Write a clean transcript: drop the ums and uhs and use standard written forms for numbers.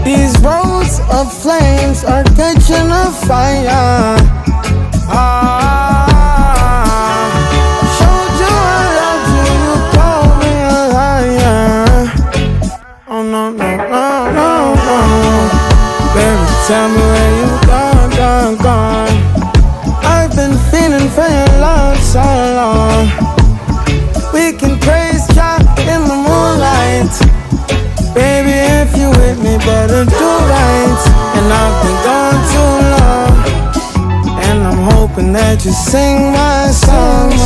These roads of flames are catching a fire. Showed you I loved you, you called me a liar. Oh no, no, no, no, no. Baby, tell me where you gone. I've been feeling for your love so long. We can praise God in the moonlight. Baby, if you with me, better do right. And I've been gone too long, and I'm hoping that you sing my songs.